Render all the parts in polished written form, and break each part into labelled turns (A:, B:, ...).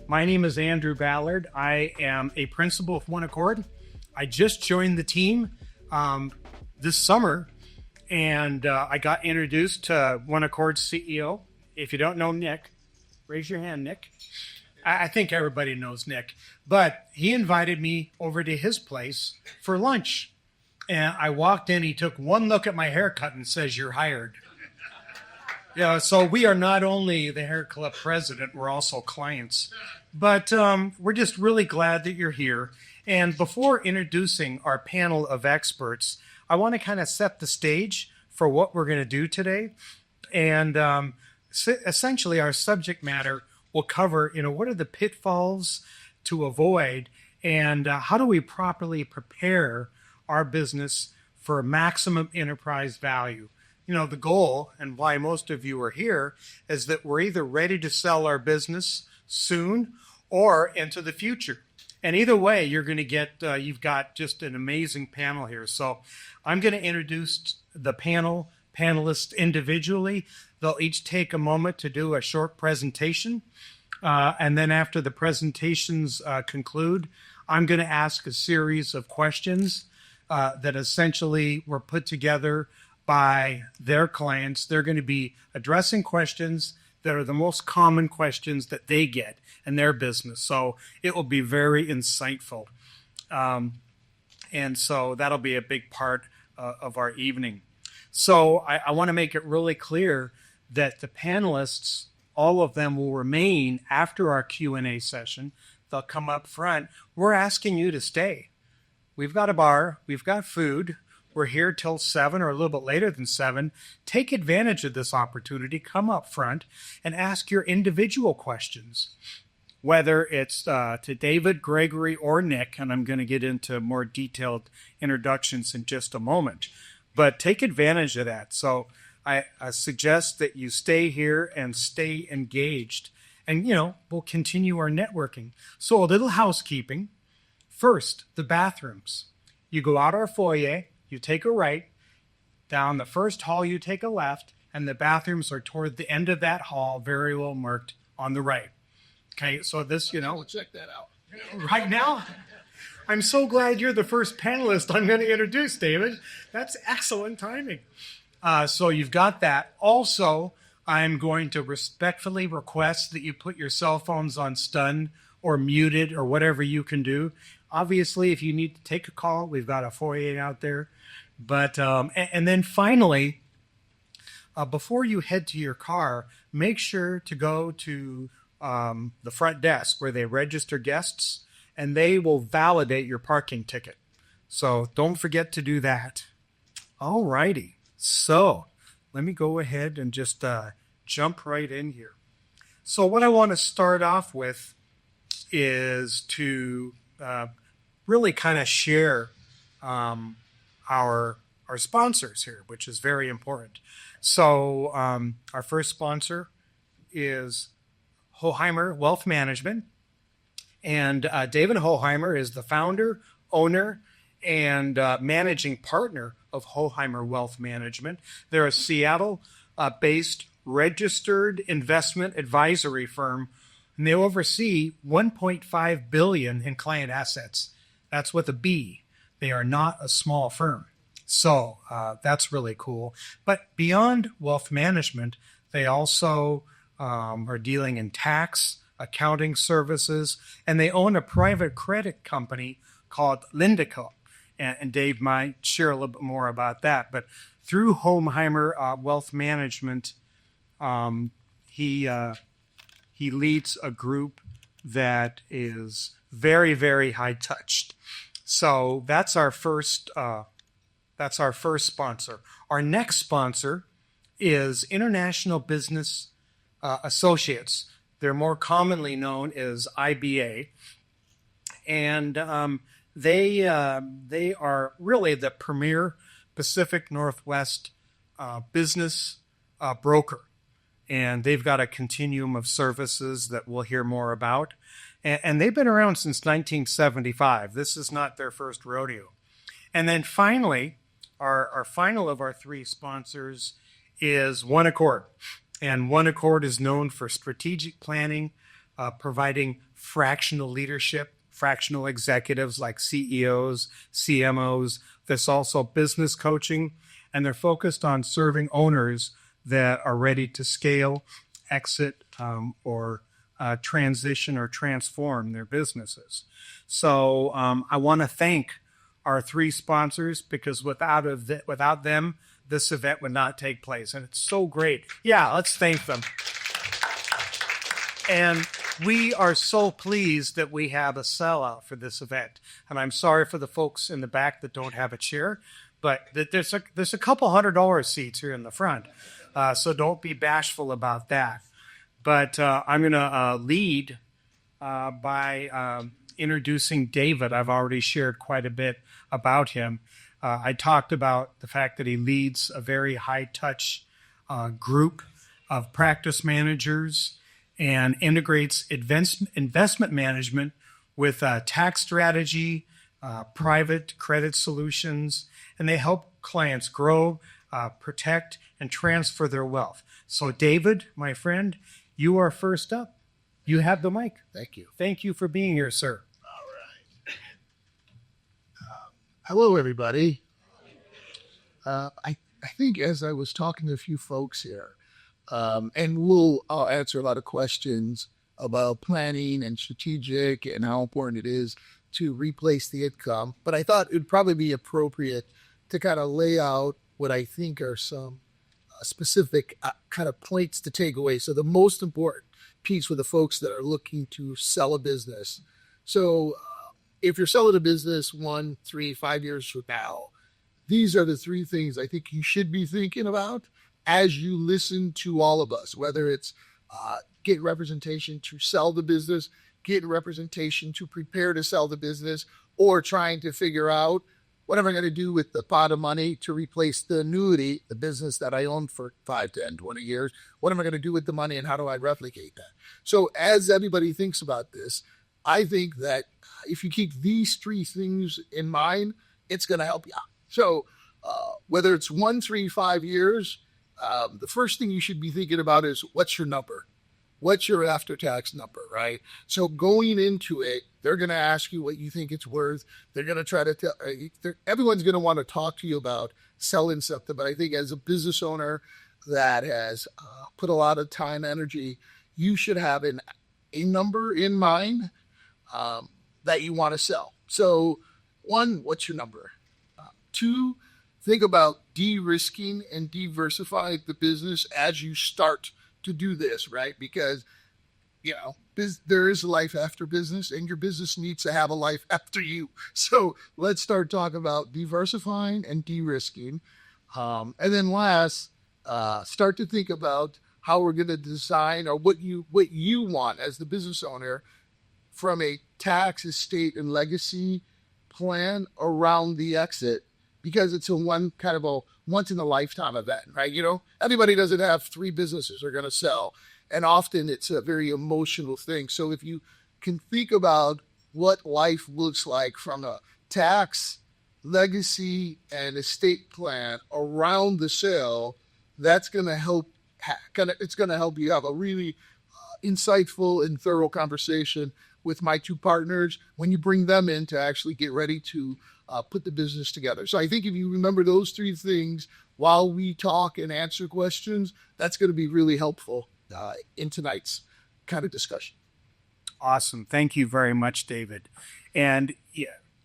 A: My name is Andrew Ballard. I am a principal of One Accord. I just joined the team this summer, and I got introduced to One Accord's CEO. If you don't know Nick, raise your hand, Nick. I think everybody knows Nick, but he invited me over to his place for lunch. And I walked in, he took one look at my haircut and says, "You're hired." Yeah, so we are not only the hair club president, we're also clients. But we're just really glad that you're here. And before introducing our panel of experts, I want to kind of set the stage for what we're going to do today. And essentially, our subject matter will cover, what are the pitfalls to avoid, and how do we properly prepare our business for maximum enterprise value. The goal, and why most of you are here, is that we're either ready to sell our business soon or into the future. And either way, you're going to get, you've got just an amazing panel here. So I'm going to introduce the panelists individually. They'll each take a moment to do a short presentation. And then after the presentations conclude, I'm going to ask a series of questions that essentially were put together by their clients. They're going to be addressing questions that are the most common questions that they get in their business. So it will be very insightful. And so that'll be a big part of our evening. So I want to make it really clear that the panelists, all of them will remain after our Q&A session. They'll come up front. We're asking you to stay. We've got a bar. We've got food. We're here till 7 or a little bit later than 7. Take advantage of this opportunity. Come up front and ask your individual questions, whether it's to David, Gregory, or Nick, and I'm going to get into more detailed introductions in just a moment. But take advantage of that. So I suggest that you stay here and stay engaged, and, we'll continue our networking. So a little housekeeping. First, the bathrooms. You go out our foyer, you take a right, down the first hall you take a left, and the bathrooms are toward the end of that hall, very well marked on the right. Okay, so this,
B: We'll check that out.
A: Right now, I'm so glad you're the first panelist I'm going to introduce, David. That's excellent timing. So you've got that. Also, I'm going to respectfully request that you put your cell phones on stun or muted or whatever you can do. Obviously, if you need to take a call, we've got a foyer out there. But and then finally, before you head to your car, make sure to go to the front desk where they register guests, and they will validate your parking ticket. So don't forget to do that. All righty. So let me go ahead and just jump right in here. So what I want to start off with is to really kind of share our sponsors here, which is very important. So our first sponsor is Hoheimer Wealth Management. And David Hoheimer is the founder, owner, and managing partner of Hoheimer Wealth Management. They're a Seattle-based registered investment advisory firm, and they oversee $1.5 billion in client assets. That's with a B. They are not a small firm. So that's really cool. But beyond wealth management, they also are dealing in tax, accounting services, and they own a private credit company called Lindico. And Dave might share a little bit more about that. But through Hoheimer Wealth Management, he leads a group that is very, very high touched. So that's our first sponsor. Our next sponsor is International Business Associates. They're more commonly known as IBA, and they are really the premier Pacific Northwest business broker, and they've got a continuum of services that we'll hear more about. And they've been around since 1975. This is not their first rodeo. And then finally, our final of our three sponsors is One Accord. And One Accord is known for strategic planning, providing fractional leadership, fractional executives like CEOs, CMOs. There's also business coaching, and they're focused on serving owners that are ready to scale, exit, or transition or transform their businesses. So I want to thank our three sponsors, because without them, this event would not take place. And it's so great. Yeah, let's thank them. And we are so pleased that we have a sellout for this event. And I'm sorry for the folks in the back that don't have a chair, but there's a couple $100 seats here in the front. So don't be bashful about that. But I'm going to lead by introducing David. I've already shared quite a bit about him. I talked about the fact that he leads a very high-touch group of practice managers and integrates investment management with tax strategy, private credit solutions, and they help clients grow, protect, and transfer their wealth. So, David, my friend, you are first up. You have the mic.
B: Thank you.
A: Thank you for being here, sir.
B: All right. Hello, everybody. I think as I was talking to a few folks here, and I'll answer a lot of questions about planning and strategic and how important it is to replace the income. But I thought it would probably be appropriate to kind of lay out what I think are some specific kind of points to take away. So the most important piece with the folks that are looking to sell a business. So if you're selling a business 1, 3, 5 years from now, these are the three things I think you should be thinking about as you listen to all of us, whether it's getting representation to sell the business, getting representation to prepare to sell the business, or trying to figure out what am I going to do with the pot of money to replace the annuity, the business that I owned for 5, 10, 20 years? What am I going to do with the money, and how do I replicate that? So as everybody thinks about this, I think that if you keep these three things in mind, it's going to help you out. So whether it's 1, 3, 5 years, the first thing you should be thinking about is what's your number? What's your after-tax number, right? So going into it, they're going to ask you what you think it's worth. They're going to try to tell, everyone's going to want to talk to you about selling something. But I think as a business owner that has put a lot of time, energy, you should have a number in mind that you want to sell. So 1, what's your number? 2, think about de-risking and diversifying the business as you start to do this, right? Because, there is a life after business, and your business needs to have a life after you. So let's start talking about diversifying and de-risking. And then last, start to think about how we're going to design, or what you want as the business owner from a tax, estate, and legacy plan around the exit, because it's a once in a lifetime event, right? Everybody doesn't have 3 businesses they're going to sell. And often it's a very emotional thing. So if you can think about what life looks like from a tax, legacy, and estate plan around the sale, that's going to help. It's going to help you have a really insightful and thorough conversation with my 2 partners when you bring them in to actually get ready to put the business together. So I think if you remember those 3 things while we talk and answer questions, that's going to be really helpful in tonight's kind of discussion.
A: Awesome. Thank you very much, David. And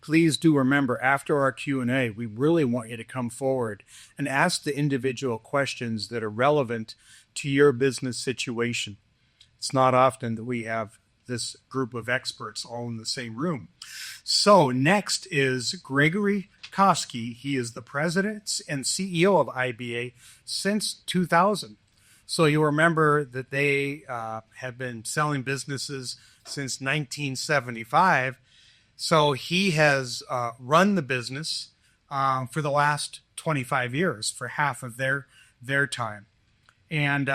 A: please do remember, after our Q&A, we really want you to come forward and ask the individual questions that are relevant to your business situation. It's not often that we have this group of experts all in the same room. So next is Gregory Koski. He is the president and CEO of IBA since 2000. So you'll remember that they have been selling businesses since 1975. So he has run the business for the last 25 years, for half of their time. And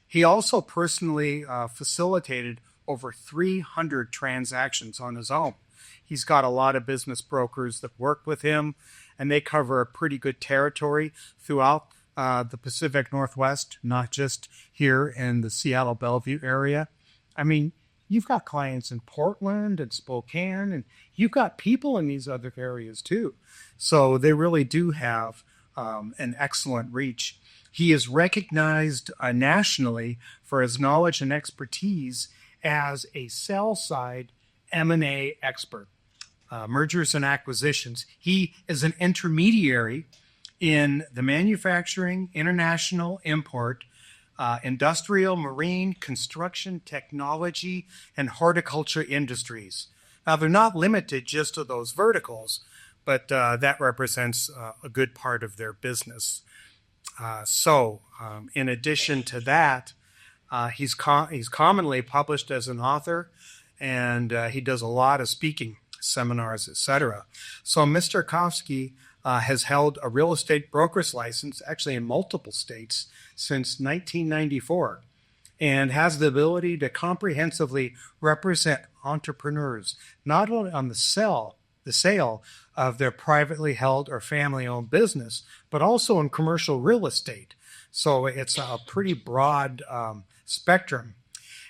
A: he also personally facilitated over 300 transactions on his own. He's got a lot of business brokers that work with him, and they cover a pretty good territory throughout the Pacific Northwest, not just here in the Seattle Bellevue area. I mean, you've got clients in Portland and Spokane, and you've got people in these other areas too. So they really do have an excellent reach. He is recognized nationally for his knowledge and expertise as a sell-side M&A expert, mergers and acquisitions. He is an intermediary in the manufacturing, international import, industrial, marine, construction, technology, and horticulture industries. Now, they're not limited just to those verticals, but that represents a good part of their business. In addition to that, he's commonly published as an author, and he does a lot of speaking, seminars, etc. So Mr. Kofsky has held a real estate broker's license, actually in multiple states, since 1994, and has the ability to comprehensively represent entrepreneurs, not only on the sale of their privately held or family-owned business, but also in commercial real estate. So it's a pretty broad spectrum.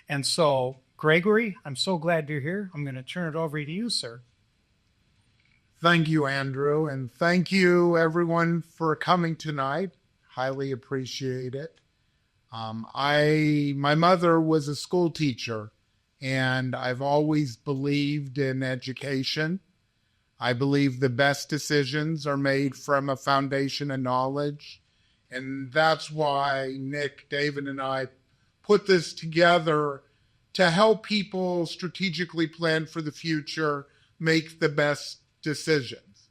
A: And so, Gregory, I'm so glad you're here. I'm going to turn it over to you, sir.
C: Thank you, Andrew, and thank you, everyone, for coming tonight. Highly appreciate it. My mother was a school teacher, and I've always believed in education. I believe the best decisions are made from a foundation of knowledge, and that's why Nick, David, and I put this together to help people strategically plan for the future, make the best decisions.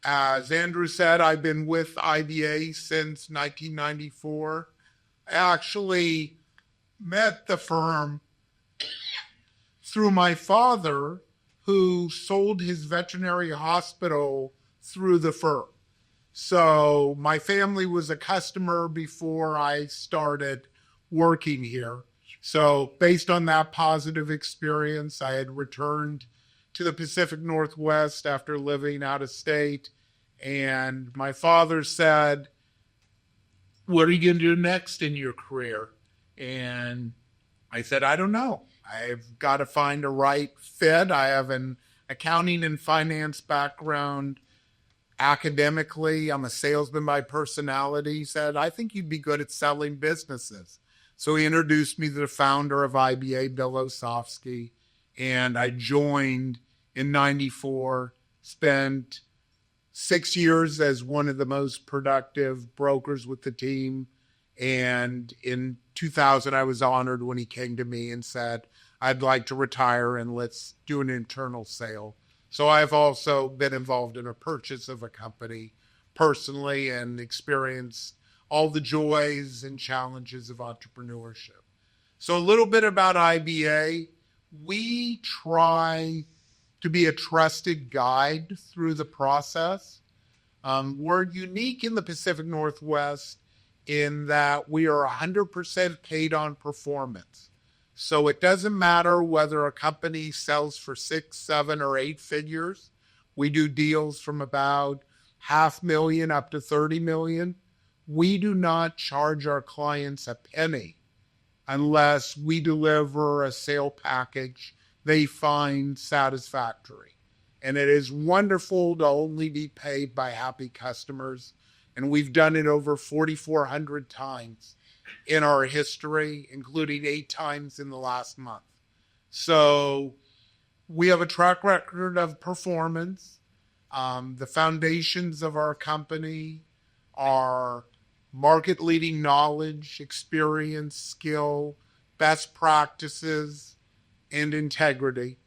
C: As Andrew said, I've been with IBA since 1994. I actually met the firm through my father, who sold his veterinary hospital through the firm. So my family was a customer before I started working here. So based on that positive experience, I had returned to the Pacific Northwest after living out of state. And my father said, "What are you going to do next in your career?" And I said, "I don't know. I've got to find a right fit. I have an accounting and finance background. Academically, I'm a salesman by personality." He said, "I think you'd be good at selling businesses." So he introduced me to the founder of IBA, Bill Osofsky, and I joined in 94, spent 6 years as one of the most productive brokers with the team. And in 2000, I was honored when he came to me and said, "I'd like to retire and let's do an internal sale." So I've also been involved in a purchase of a company personally and experienced all the joys and challenges of entrepreneurship. So a little bit about IBA. We try to be a trusted guide through the process. We're unique in the Pacific Northwest in that we are 100% paid on performance. So it doesn't matter whether a company sells for 6, 7, or 8 figures. We do deals from about $500,000 up to $30 million. We do not charge our clients a penny unless we deliver a sale package they find satisfactory. And it is wonderful to only be paid by happy customers. And we've done it over 4,400 times in our history, including 8 times in the last month. So we have a track record of performance. The foundations of our company are market-leading knowledge, experience, skill, best practices, and integrity.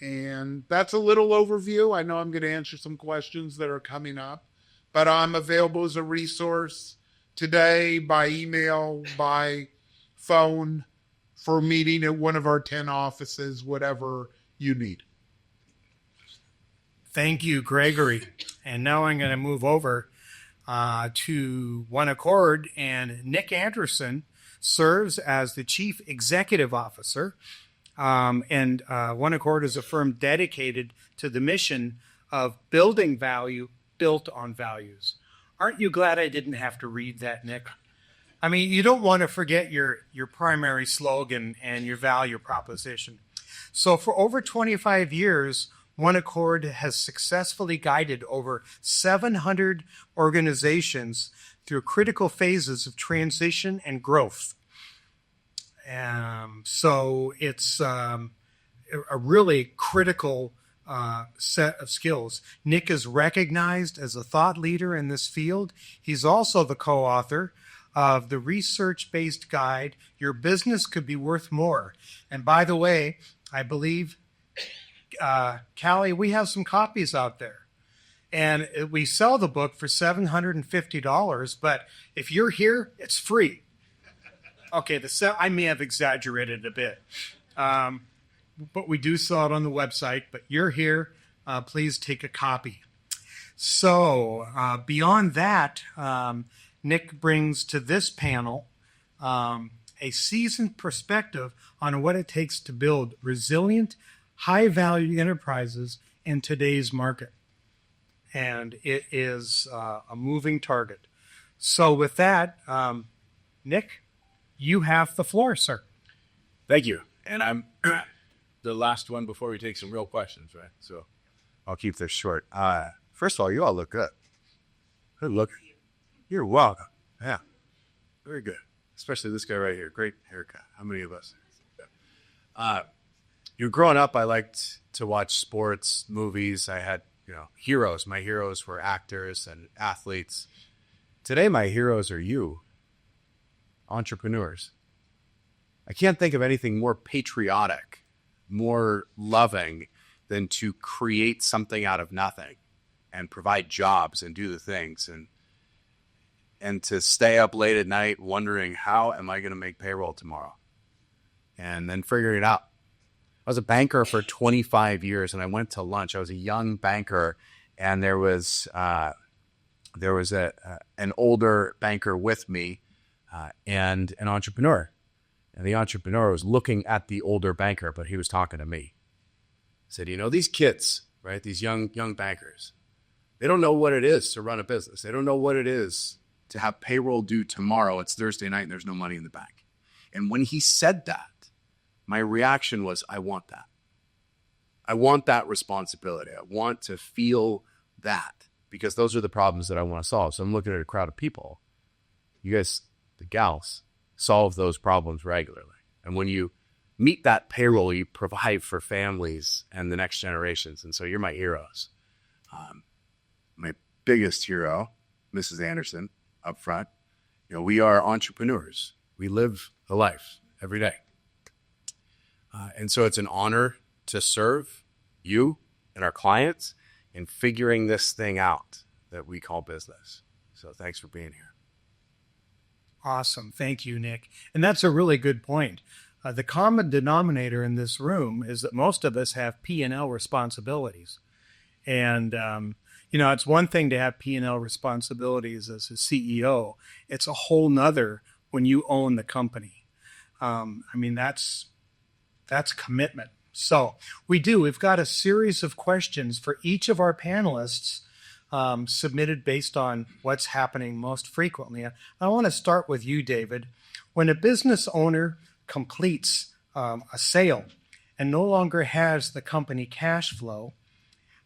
C: And that's a little overview. I know I'm going to answer some questions that are coming up, but I'm available as a resource today, by email, by phone, for a meeting at one of our 10 offices, whatever you need.
A: Thank you, Gregory. And now I'm going to move over to One Accord, and Nick Anderson serves as the Chief Executive Officer. And One Accord is a firm dedicated to the mission of building value built on values. Aren't you glad I didn't have to read that, Nick? I mean, you don't want to forget your primary slogan and your value proposition. So for over 25 years, One Accord has successfully guided over 700 organizations through critical phases of transition and growth. So it's a really critical set of skills. Nick is recognized as a thought leader in this field. He's also the co-author of the research-based guide, Your Business Could Be Worth More. And by the way, I believe, Callie, we have some copies out there. And we sell the book for $750, but if you're here, it's free. Okay, I may have exaggerated a bit. But we do sell it on the website. But you're here, please take a copy. So beyond that, Nick brings to this panel a seasoned perspective on what it takes to build resilient, high-value enterprises in today's market. And it is a moving target. So with that, Nick, you have the floor, sir.
D: Thank you. And I'm the last one before we take some real questions, right? So I'll keep this short. First of all, you all look good. Good look. You're welcome. Yeah. Very good. Especially this guy right here. Great haircut. How many of us? Growing up, I liked to watch sports, movies. I had, heroes. My heroes were actors and athletes. Today, my heroes are you, entrepreneurs. I can't think of anything more patriotic, more loving than to create something out of nothing and provide jobs and do the things and to stay up late at night wondering, how am I going to make payroll tomorrow? And then figuring it out. I was a banker for 25 years and I went to lunch. I was a young banker and there was an older banker with me and an entrepreneur. And the entrepreneur was looking at the older banker, but he was talking to me. He said, these kids, right, these young bankers, they don't know what it is to run a business. They don't know what it is to have payroll due tomorrow. It's Thursday night and there's no money in the bank. And when he said that, my reaction was, I want that. I want that responsibility. I want to feel that because those are the problems that I want to solve. So I'm looking at a crowd of people. You guys, the gals, solve those problems regularly. And when you meet that payroll, you provide for families and the next generations. And so you're my heroes. My biggest hero, Mrs. Anderson, up front, we are entrepreneurs. We live the life every day. And so it's an honor to serve you and our clients in figuring this thing out that we call business. So thanks for being here.
A: Awesome. Thank you, Nick. And that's a really good point. The common denominator in this room is that most of us have P&L responsibilities. And, it's one thing to have P&L responsibilities as a CEO. It's a whole nother when you own the company. That's commitment. So we've got a series of questions for each of our panelists submitted based on what's happening most frequently. I want to start with you, David. When a business owner completes a sale and no longer has the company cash flow,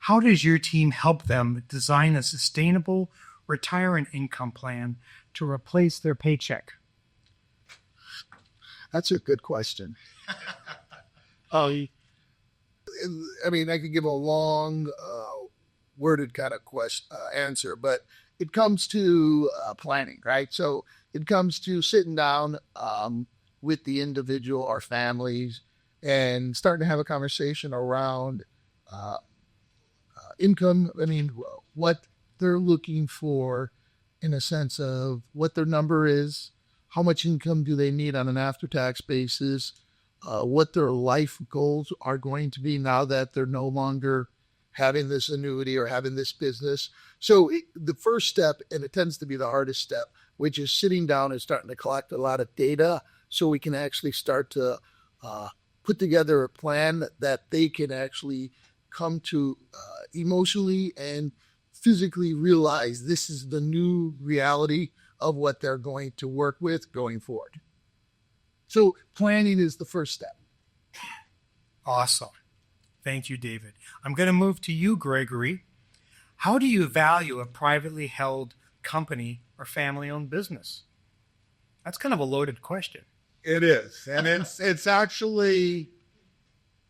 A: how does your team help them design a sustainable retirement income plan to replace their paycheck?
B: That's a good question. I could give a long, worded kind of answer, but it comes to planning, right? So it comes to sitting down with the individual or families and starting to have a conversation around income. What they're looking for in a sense of what their number is, how much income do they need on an after-tax basis, what their life goals are going to be now that they're no longer having this annuity or having this business. So the first step, and it tends to be the hardest step, which is sitting down and starting to collect a lot of data so we can actually start to put together a plan that they can actually come to emotionally and physically realize this is the new reality of what they're going to work with going forward. So planning is the first step.
A: Awesome. Thank you, David. I'm going to move to you, Gregory. How do you value a privately held company or family-owned business? That's kind of a loaded question.
C: It is. And it's actually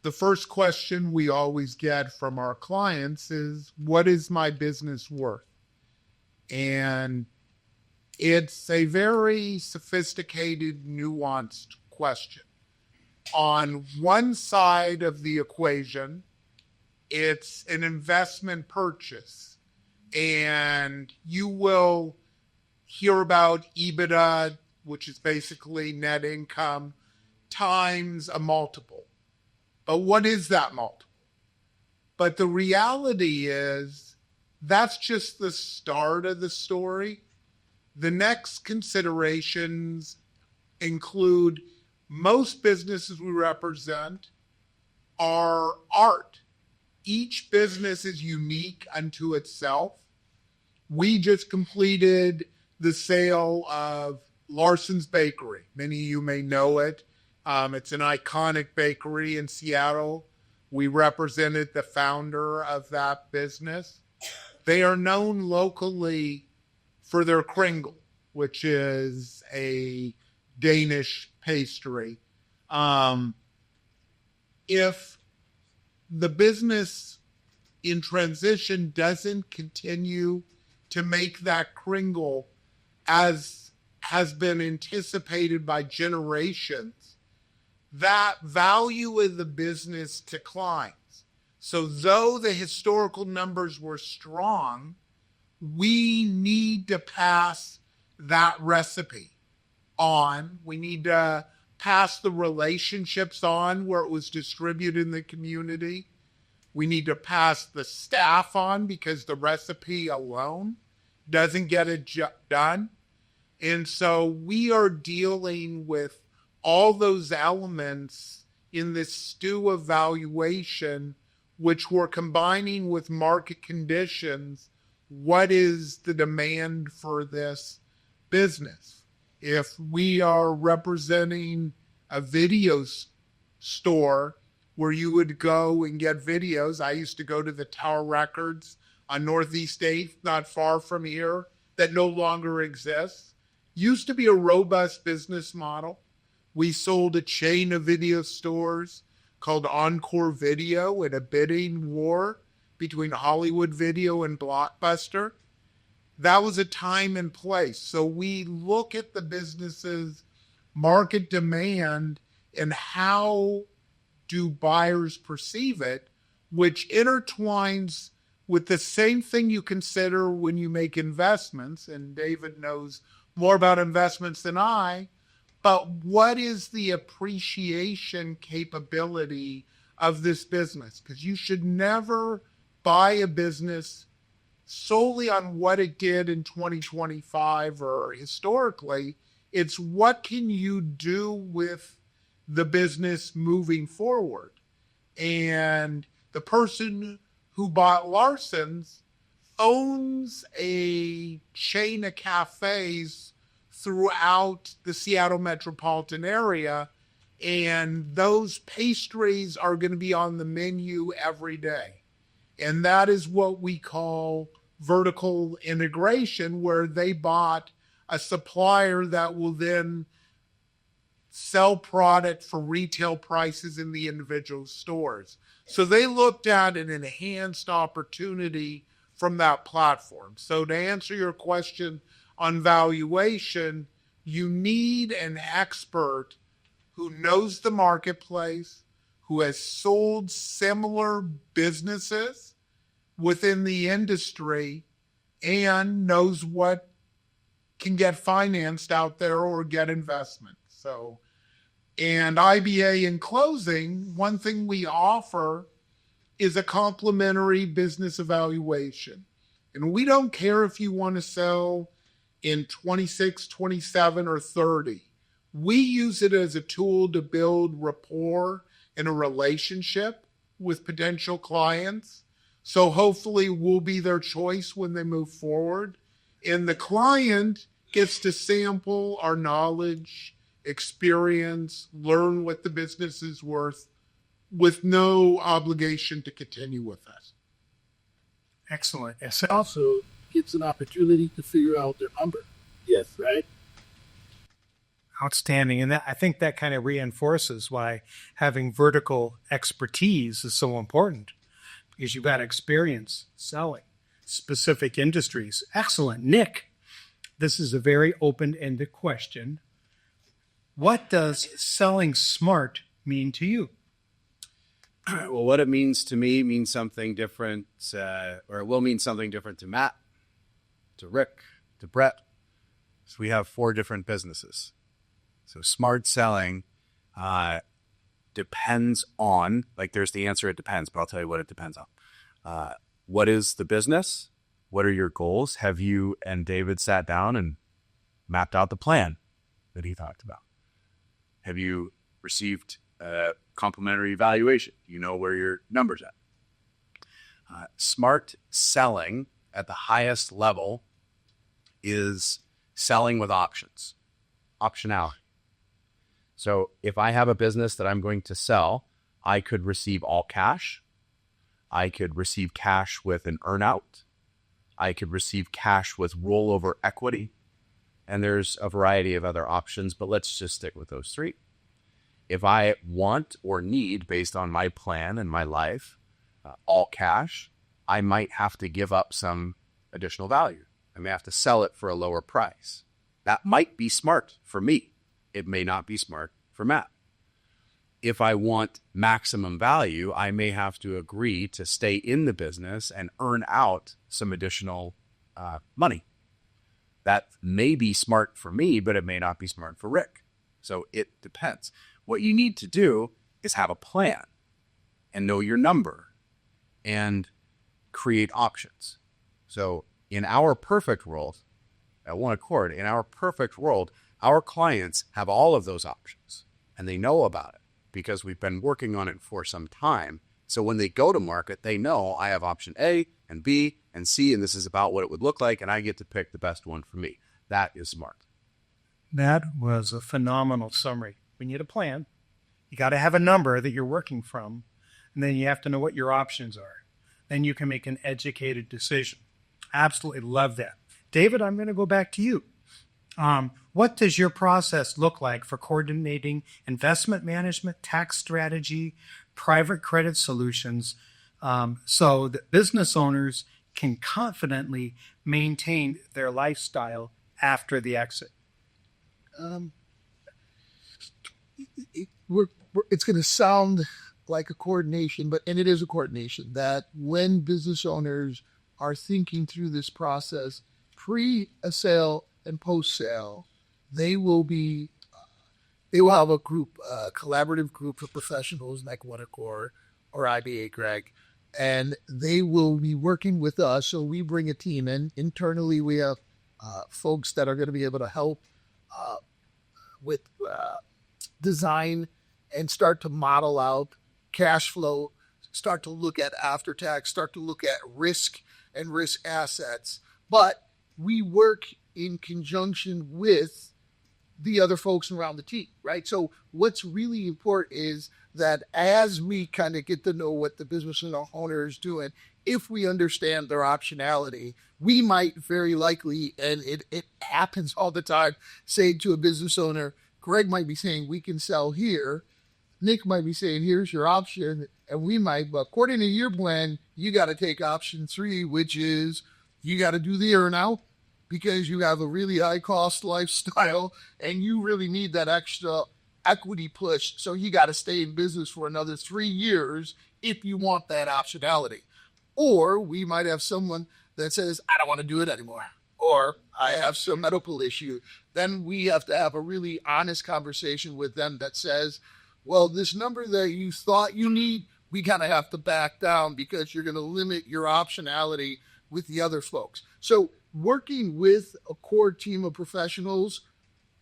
C: the first question we always get from our clients is, what is my business worth? And it's a very sophisticated, nuanced question. On one side of the equation, it's an investment purchase. And you will hear about EBITDA, which is basically net income, times a multiple. But what is that multiple? But the reality is that's just the start of the story. The next considerations include most businesses we represent are art. Each business is unique unto itself. We just completed the sale of Larson's Bakery. Many of you may know it. It's an iconic bakery in Seattle. We represented the founder of that business. They are known locally for their kringle, which is a Danish pastry. If the business in transition doesn't continue to make that kringle as has been anticipated by generations, that value of the business declines. So though the historical numbers were strong, we need to pass that recipe on. We need to pass the relationships on where it was distributed in the community. We need to pass the staff on because the recipe alone doesn't get it done. And so we are dealing with all those elements in this stew of valuation, which we're combining with market conditions. What is the demand for this business? If we are representing a video store where you would go and get videos, I used to go to the Tower Records on Northeast 8th, not far from here, that no longer exists. Used to be a robust business model. We sold a chain of video stores called Encore Video in a bidding war between Hollywood Video and Blockbuster. That was a time and place. So we look at the business's market demand and how do buyers perceive it, which intertwines with the same thing you consider when you make investments. And David knows more about investments than I, but what is the appreciation capability of this business? Because you should never buy a business solely on what it did in 2025 or historically. It's what can you do with the business moving forward. And the person who bought Larson's owns a chain of cafes throughout the Seattle metropolitan area, and those pastries are going to be on the menu every day. And that is what we call vertical integration, where they bought a supplier that will then sell product for retail prices in the individual stores. So they looked at an enhanced opportunity from that platform. So to answer your question on valuation, you need an expert who knows the marketplace, who has sold similar businesses within the industry, and knows what can get financed out there or get investment. So, and IBA in closing, one thing we offer is a complimentary business evaluation. And we don't care if you want to sell in 26, 27, or 30. We use it as a tool to build rapport and a relationship with potential clients. So hopefully we'll be their choice when they move forward. And the client gets to sample our knowledge, experience, learn what the business is worth with no obligation to continue with us.
A: Excellent.
B: Also gets an opportunity to figure out their number. Yes, right?
A: Outstanding. And I think that kind of reinforces why having vertical expertise is so important, because you've got experience selling specific industries. Excellent. Nick, this is a very open-ended question. What does selling smart mean to you?
D: Well, what it means to me means something different, or it will mean something different to Matt, to Rick, to Brett. So we have 4 different businesses. So smart selling depends on, like there's the answer, it depends, but I'll tell you what it depends on. What is the business? What are your goals? Have you and David sat down and mapped out the plan that he talked about? Have you received complimentary evaluation? You know where your numbers at. Smart selling at the highest level is selling with options, optionality. So if I have a business that I'm going to sell, I could receive all cash. I could receive cash with an earnout. I could receive cash with rollover equity. And there's a variety of other options, but let's just stick with those 3. If I want or need, based on my plan and my life, all cash, I might have to give up some additional value. I may have to sell it for a lower price. That might be smart for me. It may not be smart for Matt. If I want maximum value, I may have to agree to stay in the business and earn out some additional money. That may be smart for me, but it may not be smart for Rick. So it depends. What you need to do is have a plan and know your number and create options. So in our perfect world, at One Accord, in our perfect world, our clients have all of those options and they know about it because we've been working on it for some time. So when they go to market, they know I have option A and B and C, and this is about what it would look like, and I get to pick the best one for me. That is smart.
A: That was a phenomenal summary. We need a plan. You got to have a number that you're working from, and then you have to know what your options are. Then you can make an educated decision. Absolutely love that. David, I'm going to go back to you. What does your process look like for coordinating investment management, tax strategy, private credit solutions, so that business owners can confidently maintain their lifestyle after the exit?
B: It's going to sound like a coordination, and it is a coordination that when business owners are thinking through this process, pre-sale and post-sale, they will have a group, a collaborative group of professionals like One Accord or IBA Greg, and they will be working with us. So we bring a team in. Internally, we have folks that are going to be able to help with design and start to model out cash flow, start to look at after tax, start to look at risk and risk assets. But we work in conjunction with the other folks around the team, right? So what's really important is that as we kind of get to know what the business owner is doing, if we understand their optionality, we might very likely, and it happens all the time, say to a business owner, Greg might be saying, we can sell here. Nick might be saying, here's your option. And we might, but according to your plan, you got to take option 3, which is you got to do the earnout because you have a really high cost lifestyle and you really need that extra equity push. So you got to stay in business for another 3 years if you want that optionality. Or we might have someone that says, I don't want to do it anymore. Or I have some medical issue. Then we have to have a really honest conversation with them that says, well, this number that you thought you need, we kind of have to back down because you're going to limit your optionality with the other folks. So working with a core team of professionals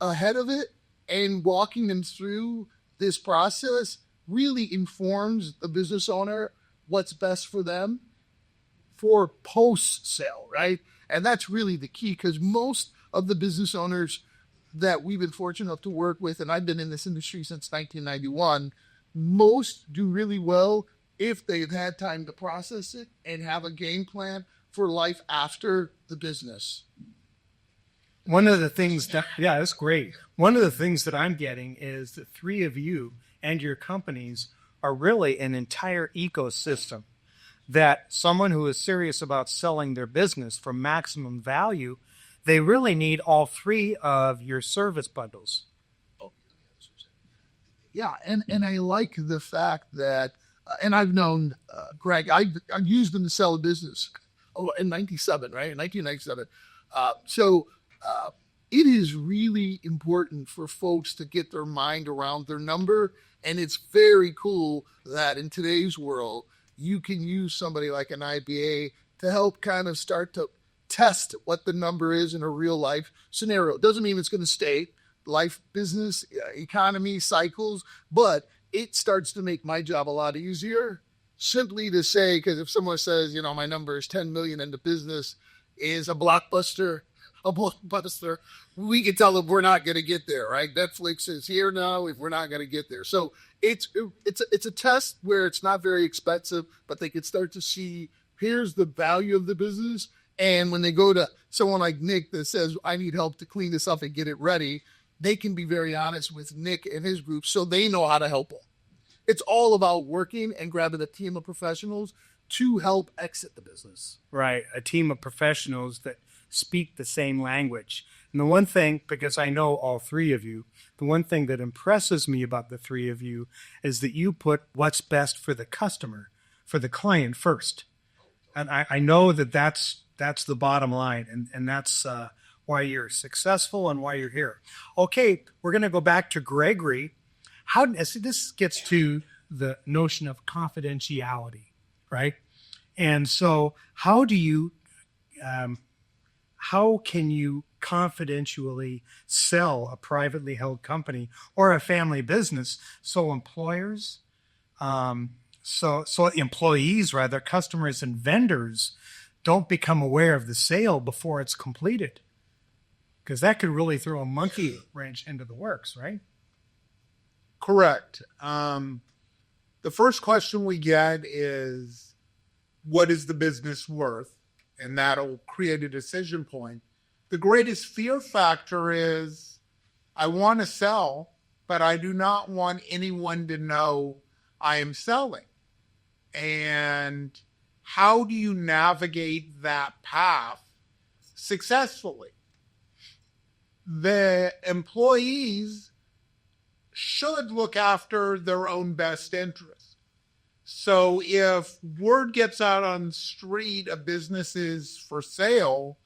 B: ahead of it and walking them through this process really informs the business owner what's best for them for post-sale, right? And that's really the key because most of the business owners that we've been fortunate enough to work with, and I've been in this industry since 1991, most do really well if they've had time to process it and have a game plan for life after the business.
A: One of the things that, yeah, that's great. One of the things that I'm getting is the three of you and your companies are really an entire ecosystem, that someone who is serious about selling their business for maximum value, they really need all three of your service bundles.
B: Yeah, and I like the fact that, and I've known Greg, I've used him to sell a business in 97, right? In 1997. It is really important for folks to get their mind around their number. And it's very cool that in today's world, you can use somebody like an IBA to help kind of start to test what the number is in a real life scenario. It doesn't mean it's going to stay life, business, economy, cycles, but it starts to make my job a lot easier simply to say, because if someone says, my number is 10 million and the business is a blockbuster, we can tell them we're not going to get there, right? Netflix is here now if we're not going to get there. So it's a test where it's not very expensive, but they can start to see here's the value of the business. And when they go to someone like Nick that says, I need help to clean this up and get it ready, they can be very honest with Nick and his group so they know how to help them. It's all about working and grabbing a team of professionals to help exit the business.
A: Right, a team of professionals that speak the same language. And the one thing, because I know all three of you, the one thing that impresses me about the three of you is that you put what's best for the customer, for the client first. And I know that's the bottom line, and that's why you're successful and why you're here. Okay, we're going to go back to Gregory. This gets to the notion of confidentiality, right? And so how can you confidentially sell a privately held company or a family business so employers, so employees, rather, customers and vendors don't become aware of the sale before it's completed? Because that could really throw a monkey wrench into the works, right?
C: Correct. The first question we get is, what is the business worth? And that'll create a decision point. The greatest fear factor is, I want to sell, but I do not want anyone to know I am selling. And how do you navigate that path successfully? The employees should look after their own best interest. So if word gets out on the street of businesses for sale,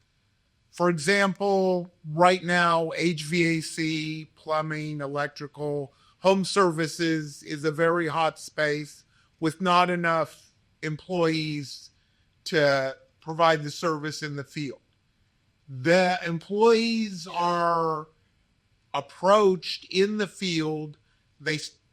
C: for example, right now, HVAC, plumbing, electrical, home services is a very hot space with not enough employees to provide the service in the field. The employees are approached in the field.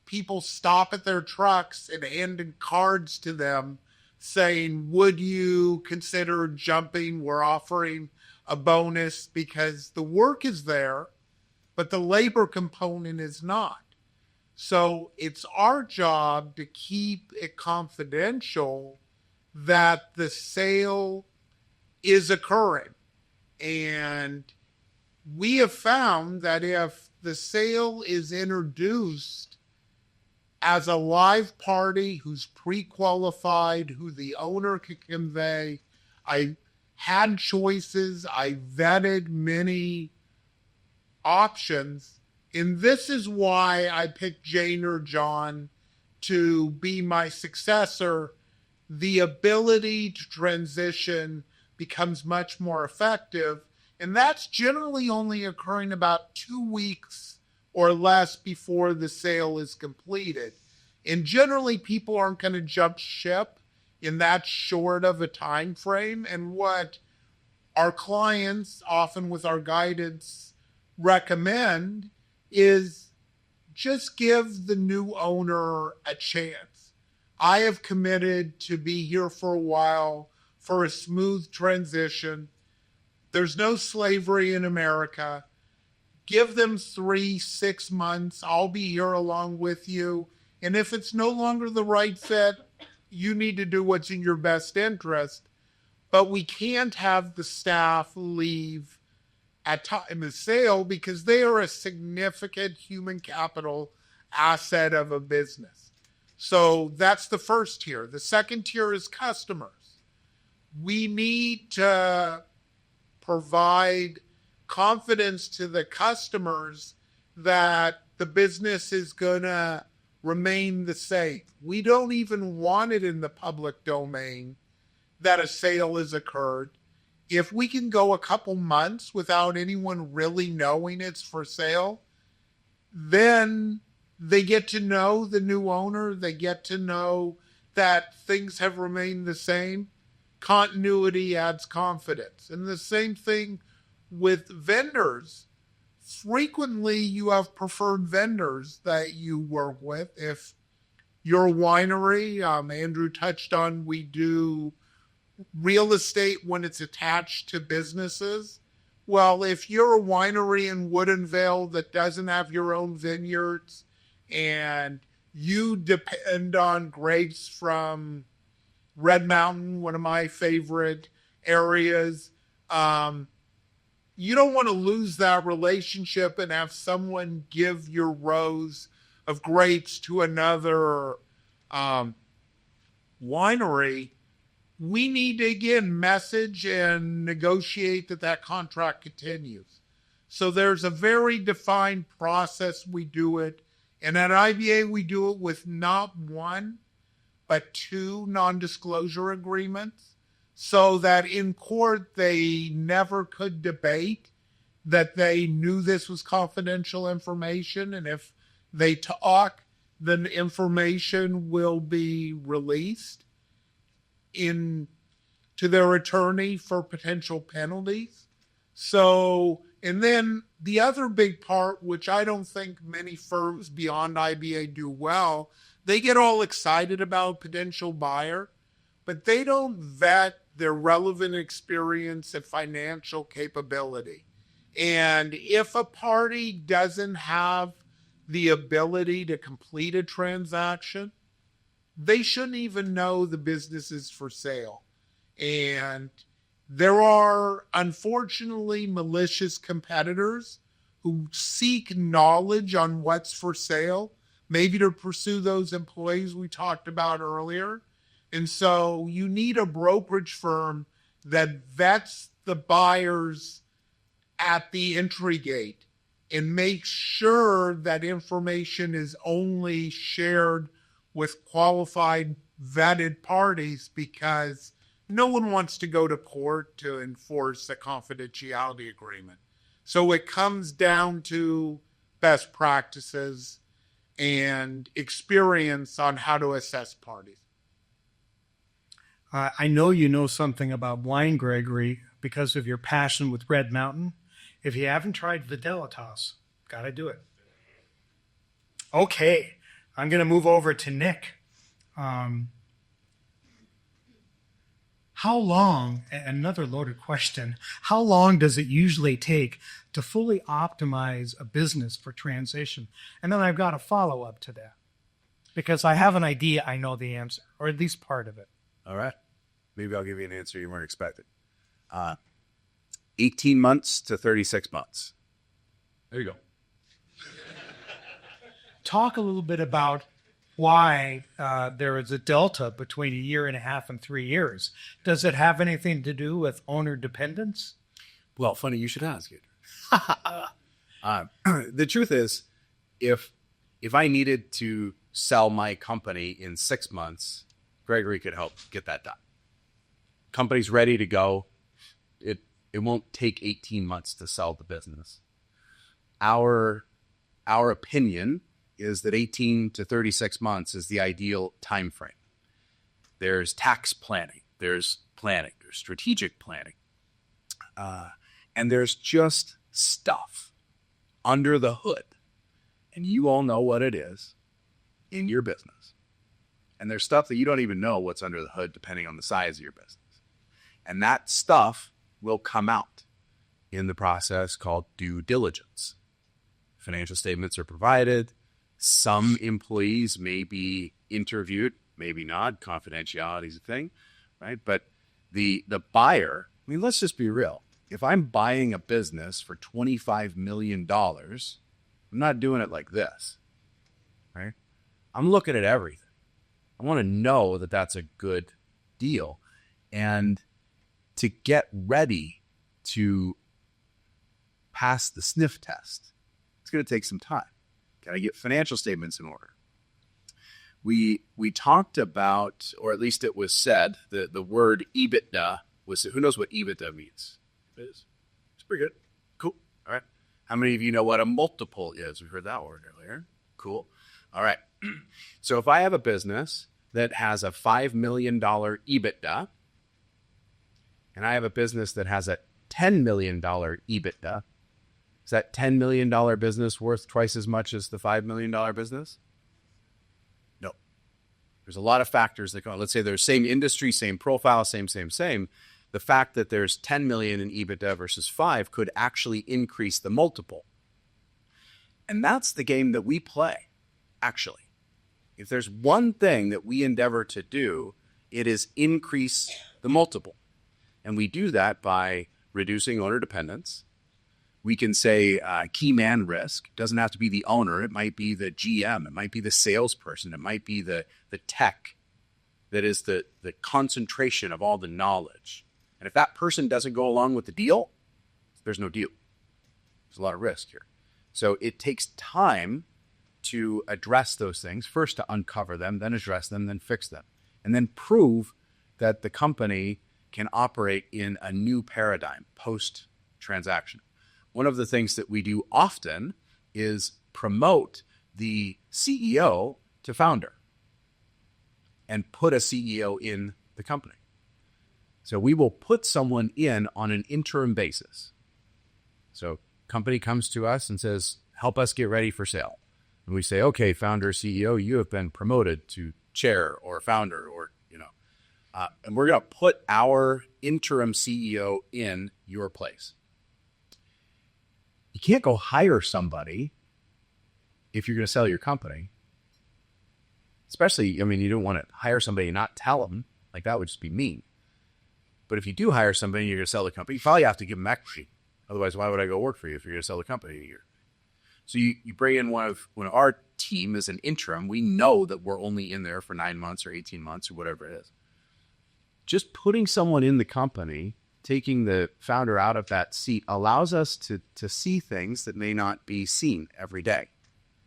C: People stop at their trucks and hand cards to them saying, would you consider jumping? We're offering a bonus, because the work is there, but the labor component is not. So it's our job to keep it confidential that the sale is occurring. And we have found that if the sale is introduced as a live party who's pre-qualified, who the owner can convey, I had choices, I vetted many options, and this is why I picked Jane or John to be my successor. The ability to transition becomes much more effective, and that's generally only occurring about 2 weeks or less before the sale is completed. And generally, people aren't going to jump ship in that short of a time frame. And what our clients, often with our guidance, recommend is just give the new owner a chance. I have committed to be here for a while for a smooth transition. There's no slavery in America. Give them 3-6 months. I'll be here along with you. And if it's no longer the right fit, you need to do what's in your best interest. But we can't have the staff leave at time of sale because they are a significant human capital asset of a business. So that's the first tier. The second tier is customers. We need to provide confidence to the customers that the business is going to remain the same. We don't even want it in the public domain that a sale has occurred. If we can go a couple months without anyone really knowing it's for sale, then they get to know the new owner. They get to know that things have remained the same. Continuity adds confidence. And the same thing with vendors. Frequently, you have preferred vendors that you work with. If you're a winery, Andrew touched on, we do real estate when it's attached to businesses. Well, if you're a winery in Woodinville that doesn't have your own vineyards and you depend on grapes from Red Mountain, one of my favorite areas, you don't want to lose that relationship and have someone give your rows of grapes to another winery. We need to, again, message and negotiate that contract continues. So there's a very defined process we do it. And at IBA, we do it with not one, but 2 non-disclosure agreements, so that in court they never could debate that they knew this was confidential information. And if they talk, then information will be released to their attorney for potential penalties. So, and then the other big part, which I don't think many firms beyond IBA do well, they get all excited about potential buyer, but they don't vet their relevant experience and financial capability. And if a party doesn't have the ability to complete a transaction, they shouldn't even know the business is for sale. And there are, unfortunately, malicious competitors who seek knowledge on what's for sale, maybe to pursue those employees we talked about earlier. And so you need a brokerage firm that vets the buyers at the entry gate and makes sure that information is only shared with qualified, vetted parties, because no one wants to go to court to enforce a confidentiality agreement. So it comes down to best practices and experience on how to assess parties.
A: I know you know something about wine, Gregory, because of your passion with Red Mountain. If you haven't tried Videlitas, got to do it. Okay, I'm going to move over to Nick. How long, another loaded question, how long does it usually take to fully optimize a business for transition? And then I've got a follow-up to that, because I have an idea I know the answer, or at least part of it.
D: All right. Maybe I'll give you an answer you weren't expecting. 18 months to 36 months. There you go.
A: Talk a little bit about why there is a delta between 1.5 years and 3 years. Does it have anything to do with owner dependence?
D: Well, funny you should ask it. The truth is, if I needed to sell my company in 6 months, Gregory could help get that done. Company's ready to go. It won't take 18 months to sell the business. Our opinion is that 18 to 36 months is the ideal time frame. There's tax planning, there's strategic planning, and there's just stuff under the hood. And you all know what it is in your business. And there's stuff that you don't even know what's under the hood depending on the size of your business. And that stuff will come out. in the process called due diligence. Financial statements are provided. Some employees may be interviewed, maybe not. Confidentiality is a thing, right? But the buyer, I mean, let's just be real. If I'm buying a business for $25 million, I'm not doing it like this, right? I'm looking at everything. I want to know that that's a good deal. And to get ready to pass the sniff test, it's going to take some time. Got to get financial statements in order. We talked about, or at least it was said, the word EBITDA was, who knows what EBITDA means? It's pretty good. Cool. All right. How many of you know what a multiple is? We heard that word earlier. Cool. All right. So if I have a business that has a $5 million EBITDA, and I have a business that has a $10 million EBITDA, is that $10 million business worth twice as much as the $5 million business? No. There's a lot of factors that go on. Let's say there's same industry, same profile, same. The fact that there's 10 million in EBITDA versus 5 could actually increase the multiple. And that's the game that we play, actually. If there's one thing that we endeavor to do, it is increase the multiple. And we do that by reducing owner dependence. We can say key man risk. It doesn't have to be the owner. It might be the GM. It might be the salesperson. It might be the tech that is the concentration of all the knowledge. And if that person doesn't go along with the deal, there's no deal. There's a lot of risk here. So it takes time to address those things, first to uncover them, then address them, then fix them, and then prove that the company can operate in a new paradigm post-transaction. One of the things that we do often is promote the CEO to founder and put a CEO in the company. So we will put someone in on an interim basis. So company comes to us and says, help us get ready for sale. And we say, okay, founder, CEO, you have been promoted to chair or founder, or, and we're going to put our interim CEO in your place. You can't go hire somebody if you're going to sell your company. Especially, you don't want to hire somebody and not tell them. Like, that would just be mean. But if you do hire somebody and you're going to sell the company, you probably have to give them equity. Otherwise, why would I go work for you if you're going to sell the company in a year? So you bring in one of our team as an interim. We know that we're only in there for 9 months or 18 months or whatever it is. Just putting someone in the company, taking the founder out of that seat, allows us to see things that may not be seen every day.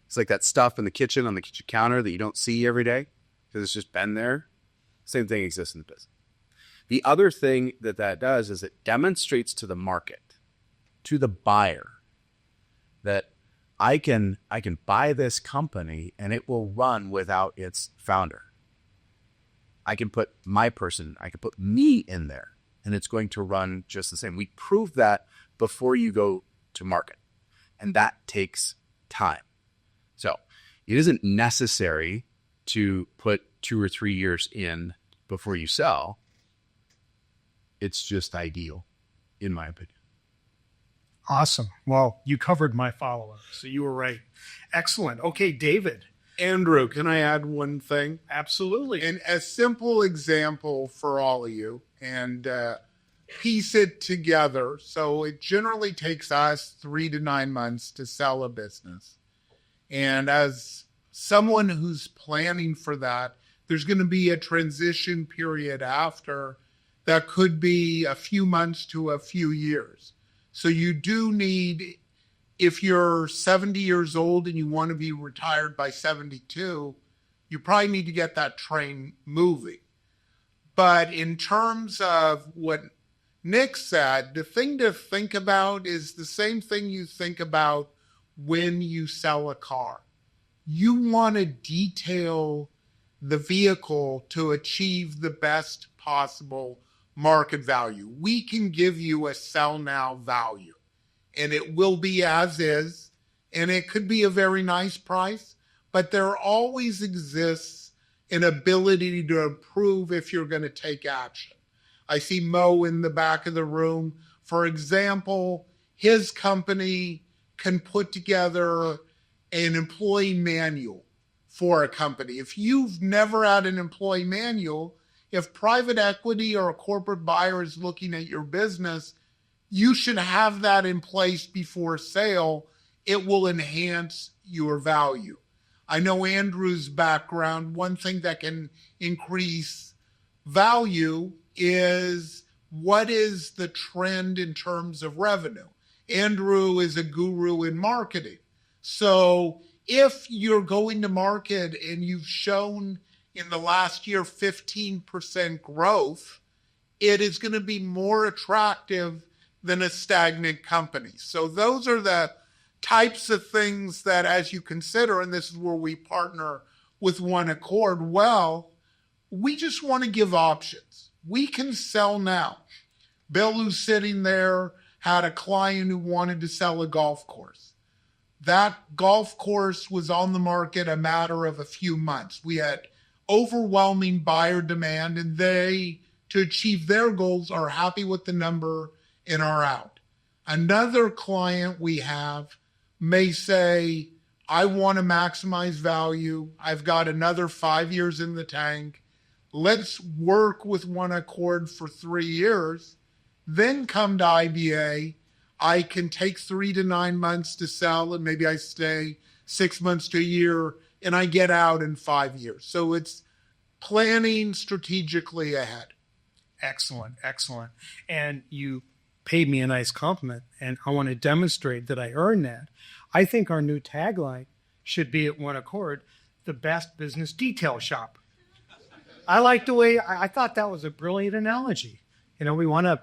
D: It's like that stuff in the kitchen, on the kitchen counter, that you don't see every day because it's just been there. Same thing exists in the business. The other thing that does is it demonstrates to the market, to the buyer, that I can buy this company and it will run without its founder. I can put my person, I can put me in there, and it's going to run just the same. We prove that before you go to market, and that takes time. So it isn't necessary to put 2 or 3 years in before you sell. It's just ideal, in my opinion.
A: Awesome. Well, you covered my follow-up, so you were right. Excellent. Okay, David.
C: Andrew, can I add one thing?
A: Absolutely.
C: And a simple example for all of you, and piece it together. So it generally takes us 3 to 9 months to sell a business. And as someone who's planning for that, there's going to be a transition period after that could be a few months to a few years. So you do need, if you're 70 years old and you want to be retired by 72, you probably need to get that train moving. But in terms of what Nick said, the thing to think about is the same thing you think about when you sell a car. You want to detail the vehicle to achieve the best possible market value. We can give you a sell now value, and it will be as is, and it could be a very nice price, but there always exists an ability to improve if you're going to take action. I see Mo in the back of the room. For example, his company can put together an employee manual for a company. If you've never had an employee manual, if private equity or a corporate buyer is looking at your business, you should have that in place before sale. It will enhance your value. I know Andrew's background, one thing that can increase value is what is the trend in terms of revenue. Andrew is a guru in marketing. So if you're going to market and you've shown in the last year 15% growth, it is going to be more attractive than a stagnant company. So those are the types of things that, as you consider, and this is where we partner with One Accord, well, we just want to give options. We can sell now. Bill, who's sitting there, had a client who wanted to sell a golf course. That golf course was on the market a matter of a few months. We had overwhelming buyer demand, and they, to achieve their goals, are happy with the number and are out. Another client we have may say, I want to maximize value. I've got another 5 years in the tank. Let's work with One Accord for 3 years, then come to IBA. I can take 3 to 9 months to sell, and maybe I stay 6 months to a year, and I get out in 5 years. So it's planning strategically ahead.
A: Excellent, excellent. And you paid me a nice compliment, and I want to demonstrate that I earned that. I think our new tagline should be at One Accord, the best business detail shop. I like the way, I thought that was a brilliant analogy. You know, we want to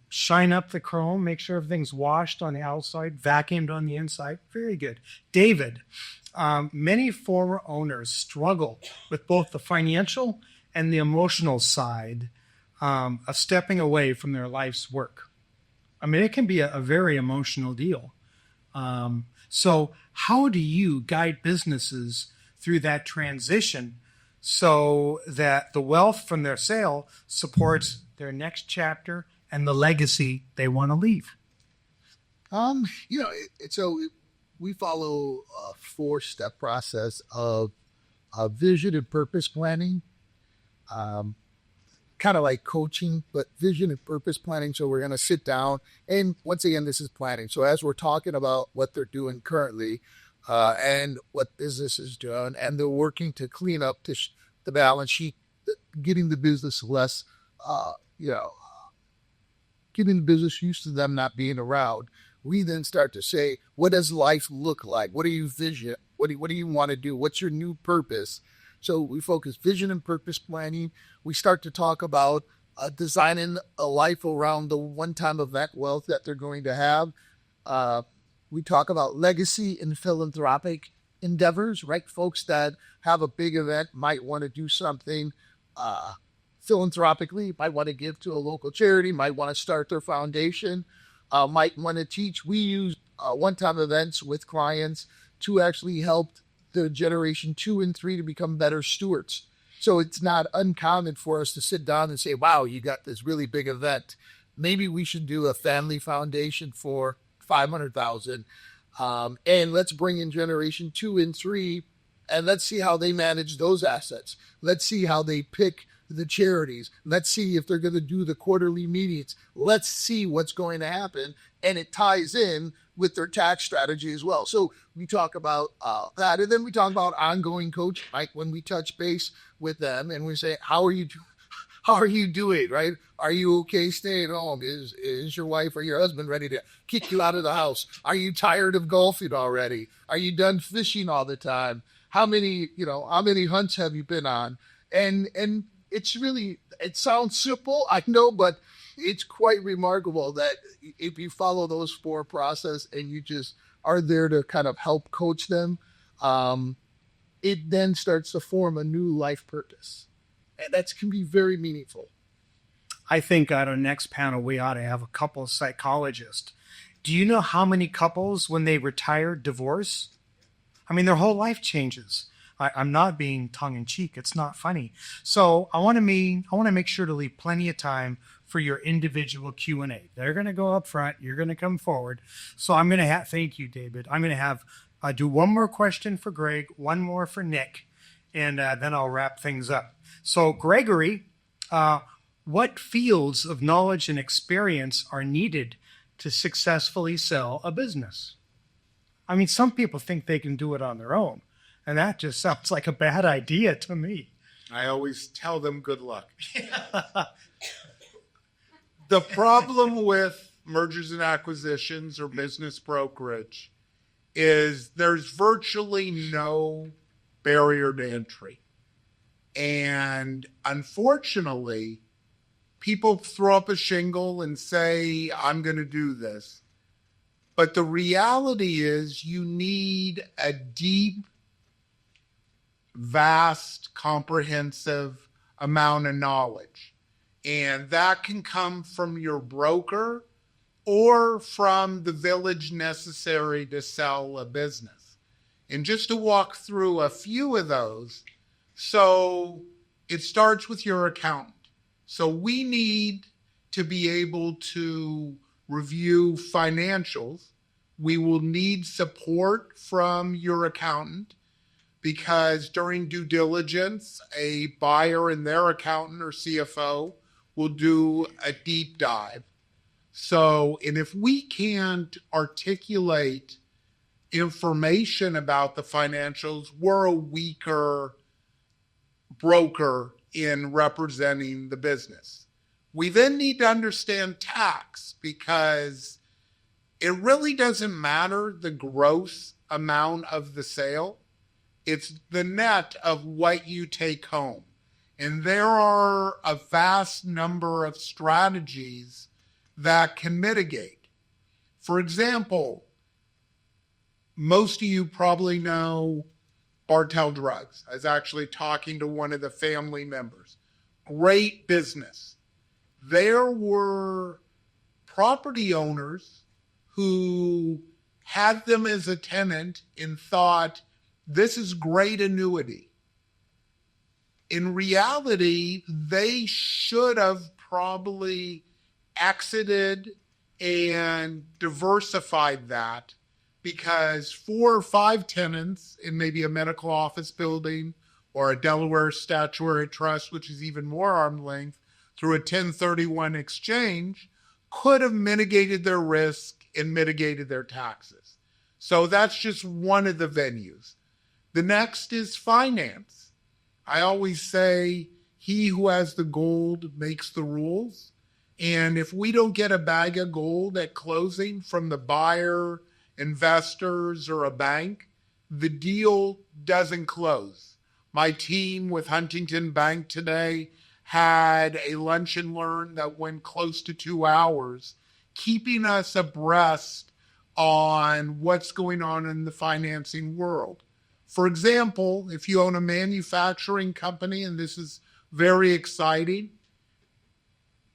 A: shine up the chrome, make sure everything's washed on the outside, vacuumed on the inside. Very good. David, many former owners struggle with both the financial and the emotional side of stepping away from their life's work. I mean, it can be a very emotional deal. So how do you guide businesses through that transition so that the wealth from their sale supports their next chapter and the legacy they want to leave?
B: So we follow a 4-step process of vision and purpose planning, kind of like coaching, but vision and purpose planning. So we're going to sit down, and once again, this is planning. So as we're talking about what they're doing currently and what business is doing, and they're working to clean up the balance sheet, getting the business less, getting the business used to them not being around. We then start to say, what does life look like? What do you vision? What do you want to do? What's your new purpose? So we focus vision and purpose planning. We start to talk about designing a life around the one-time event wealth that they're going to have. We talk about legacy and philanthropic endeavors, right? Folks that have a big event might want to do something philanthropically, might want to give to a local charity, might want to start their foundation, might want to teach. We use one-time events with clients to actually help the generation 2 and 3 to become better stewards. So it's not uncommon for us to sit down and say, wow, you got this really big event. Maybe we should do a family foundation for $500,000. And let's bring in generation 2 and 3, and let's see how they manage those assets. Let's see how they pick the charities. Let's see if they're going to do the quarterly meetings. Let's see what's going to happen. And it ties in with their tax strategy as well. So we talk about that. And then we talk about ongoing coaching, like when we touch base with them and we say, how are you doing, right? Are you okay staying home? Is your wife or your husband ready to kick you out of the house? Are you tired of golfing already? Are you done fishing all the time? How many hunts have you been on? And it's really, it sounds simple, I know, but it's quite remarkable that if you follow those 4 processes and you just are there to kind of help coach them, it then starts to form a new life purpose. And that can be very meaningful.
A: I think on our next panel, we ought to have a couple of psychologists. Do you know how many couples, when they retire, divorce? I mean, their whole life changes. I'm not being tongue in cheek. It's not funny. So I want to make sure to leave plenty of time for your individual Q&A. They're going to go up front. You're going to come forward. So I'm going to thank you, David. I'm going to have do one more question for Greg, one more for Nick, and then I'll wrap things up. So Gregory, what fields of knowledge and experience are needed to successfully sell a business? I mean, some people think they can do it on their own, and that just sounds like a bad idea to me.
C: I always tell them good luck. The problem with mergers and acquisitions or business brokerage is there's virtually no barrier to entry. And unfortunately, people throw up a shingle and say, I'm going to do this. But the reality is you need a deep, vast, comprehensive amount of knowledge. And that can come from your broker or from the village necessary to sell a business. And just to walk through a few of those, so it starts with your accountant. So we need to be able to review financials. We will need support from your accountant because during due diligence, a buyer and their accountant or CFO will do a deep dive. So, and if we can't articulate information about the financials, we're a weaker broker in representing the business. We then need to understand tax because it really doesn't matter the gross amount of the sale. It's the net of what you take home. And there are a vast number of strategies that can mitigate. For example, most of you probably know Bartell Drugs. I was actually talking to one of the family members. Great business. There were property owners who had them as a tenant and thought, this is great annuity. In reality, they should have probably exited and diversified that because 4 or 5 tenants in maybe a medical office building or a Delaware statutory trust, which is even more arm's length, through a 1031 exchange, could have mitigated their risk and mitigated their taxes. So that's just one of the venues. The next is finance. I always say, he who has the gold makes the rules. And if we don't get a bag of gold at closing from the buyer, investors, or a bank, the deal doesn't close. My team with Huntington Bank today had a lunch and learn that went close to 2 hours, keeping us abreast on what's going on in the financing world. For example, if you own a manufacturing company, and this is very exciting,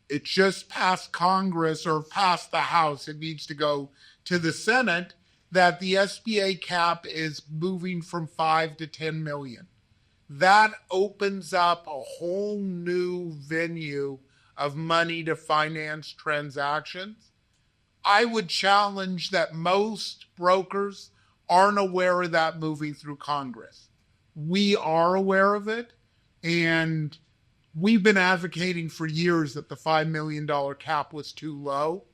C: it just passed Congress or passed the House. It needs to go to the Senate that the SBA cap is moving from 5 to 10 million. That opens up a whole new venue of money to finance transactions. I would challenge that most brokers aren't aware of that moving through Congress. We are aware of it, and we've been advocating for years that the $5 million cap was too low.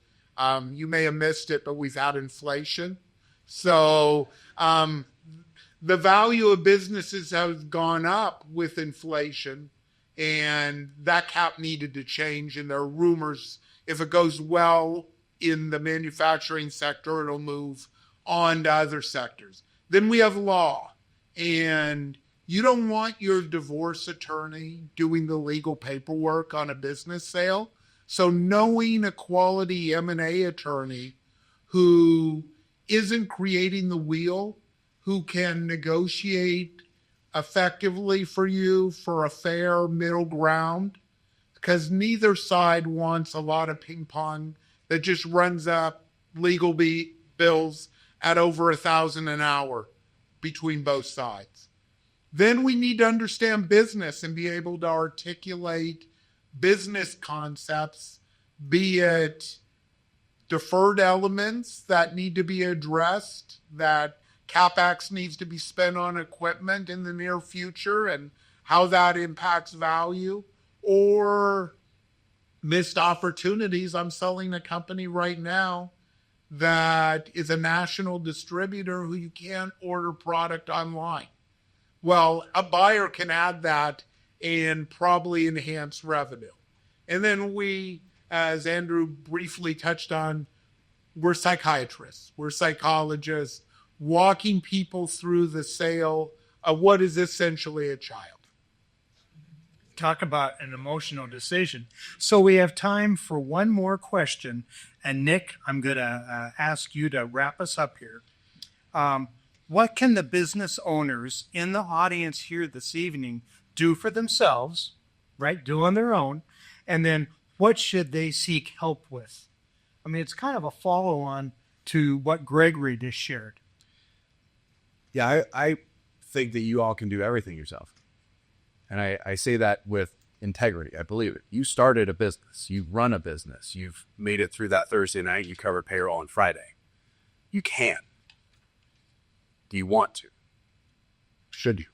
C: You may have missed it, but we've had inflation. So the value of businesses has gone up with inflation, and that cap needed to change. And there are rumors, if it goes well in the manufacturing sector, it'll move on to other sectors. Then we have law, and you don't want your divorce attorney doing the legal paperwork on a business sale. So knowing a quality M&A attorney who isn't creating the wheel, who can negotiate effectively for you for a fair middle ground, because neither side wants a lot of ping pong that just runs up legal bills at over $1,000 an hour between both sides. Then we need to understand business and be able to articulate business concepts, be it deferred elements that need to be addressed, that CapEx needs to be spent on equipment in the near future and how that impacts value, or missed opportunities. I'm selling a company right now that is a national distributor who you can't order product online. Well, a buyer can add that and probably enhance revenue. And then we, as Andrew briefly touched on, we're psychiatrists, we're psychologists, walking people through the sale of what is essentially a child.
A: Talk about an emotional decision. So we have time for one more question. And Nick, I'm going to ask you to wrap us up here. What can the business owners in the audience here this evening do for themselves, right? Do on their own. And then what should they seek help with? I mean, it's kind of a follow-on to what Gregory just shared.
D: Yeah, I think that you all can do everything yourself. And I say that with integrity. I believe it. You started a business. You run a business. You've made it through that Thursday night. You covered payroll on Friday. You can. Do you want to? Should you?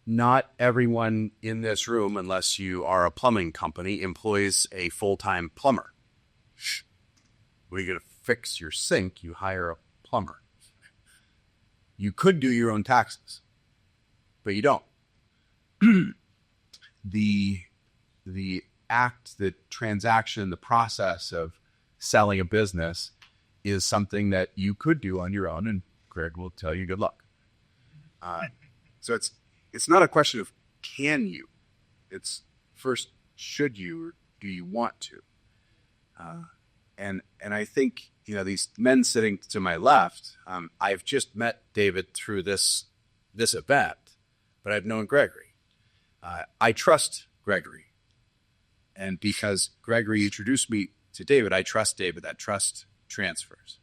D: Not everyone in this room, unless you are a plumbing company, employs a full-time plumber. When you're going to fix your sink, you hire a plumber. You could do your own taxes, but you don't. The act, the transaction, the process of selling a business is something that you could do on your own, and Greg will tell you good luck. So it's not a question of can you. It's first, should you or do you want to? And I think, these men sitting to my left, I've just met David through this event, but I've known Gregory. I trust Gregory. And because Gregory introduced me to David, I trust David. That trust transfers.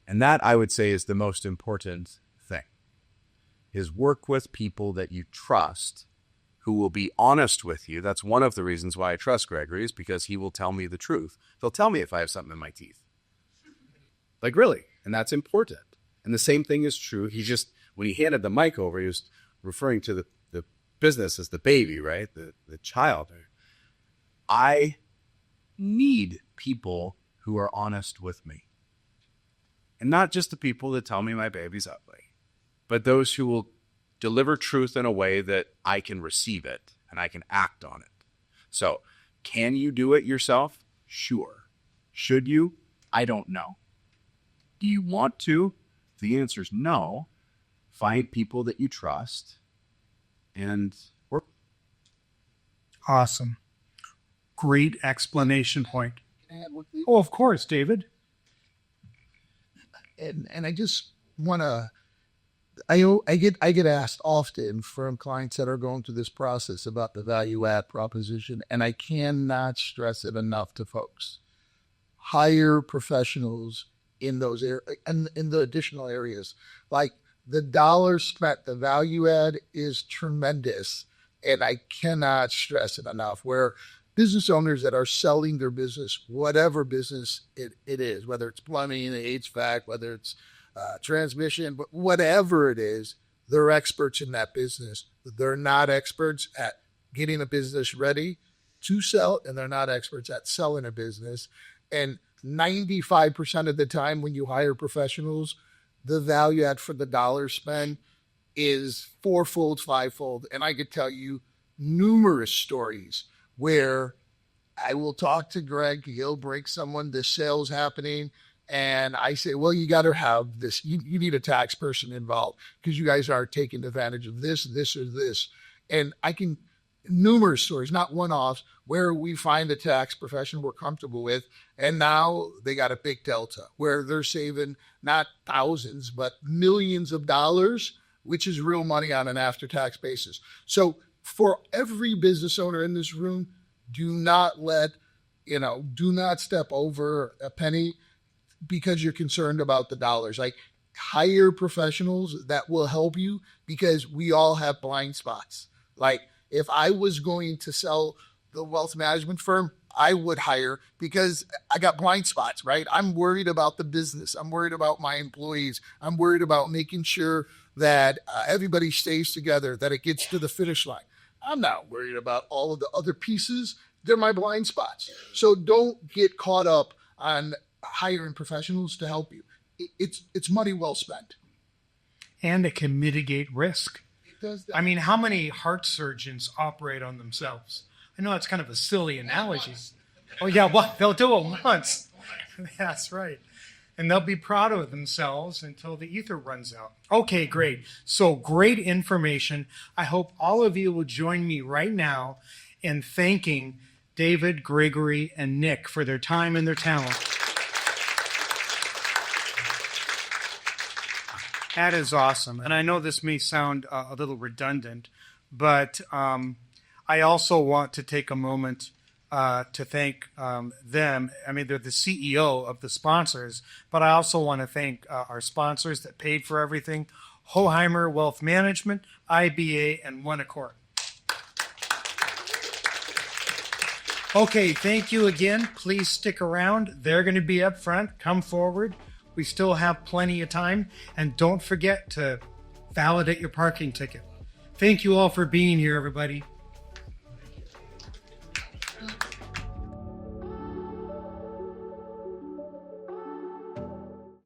D: And that, I would say, is the most important thing, is work with people that you trust who will be honest with you. That's one of the reasons why I trust Gregory, is because he will tell me the truth. He'll tell me if I have something in my teeth. Like, really. And that's important. And the same thing is true. When he handed the mic over, he was referring to the business as the baby, right? The child. I need people who are honest with me. And not just the people that tell me my baby's ugly, but those who will deliver truth in a way that I can receive it and I can act on it. So, can you do it yourself? Sure. Should you? I don't know. Do you want to? If the answer is no, find people that you trust and work.
A: Awesome. Great explanation point.
B: And
A: Oh, of course, David.
B: I just want to, I get asked often from clients that are going through this process about the value add proposition, and I cannot stress it enough to folks. Hire professionals in those areas and in the additional areas. Like, the dollars spent, the value add is tremendous, and I cannot stress it enough. Where business owners that are selling their business, whatever business it is, whether it's plumbing, HVAC, whether it's transmission, but whatever it is, they're experts in that business. They're not experts at getting a business ready to sell, and they're not experts at selling a business. And 95% of the time when you hire professionals, the value add for the dollar spent is fourfold, fivefold. And I could tell you numerous stories where I will talk to Greg, he'll break someone, the sale's happening, and I say, well, you got to have this. You need a tax person involved because you guys are taking advantage of this, or this. And I can, numerous stories, not one-offs, where we find a tax profession we're comfortable with, and now they got a big delta where they're saving not thousands, but millions of dollars, which is real money on an after-tax basis. So for every business owner in this room, do not step over a penny because you're concerned about the dollars. Like, hire professionals that will help you, because we all have blind spots. Like if I was going to sell the wealth management firm, I would hire because I got blind spots, right? I'm worried about the business. I'm worried about my employees. I'm worried about making sure that everybody stays together, that it gets to the finish line. I'm not worried about all of the other pieces. They're my blind spots. So don't get caught up on hiring professionals to help you. It's money well spent.
A: And it can mitigate risk.
B: It does that.
A: I mean, how many heart surgeons operate on themselves? I know it's kind of a silly analogy. Oh, yeah, well, they'll do it once. That's right. And they'll be proud of themselves until the ether runs out. Okay, great. So great information. I hope all of you will join me right now in thanking David, Gregory, and Nick for their time and their talent. That is awesome. And I know this may sound a little redundant, but I also want to take a moment to thank them. I mean, they're the CEO of the sponsors, but I also want to thank our sponsors that paid for everything: Hoheimer Wealth Management, IBA, and One Accord. Okay, thank you again. Please stick around. They're going to be up front. Come forward. We still have plenty of time. And don't forget to validate your parking ticket. Thank you all for being here, everybody.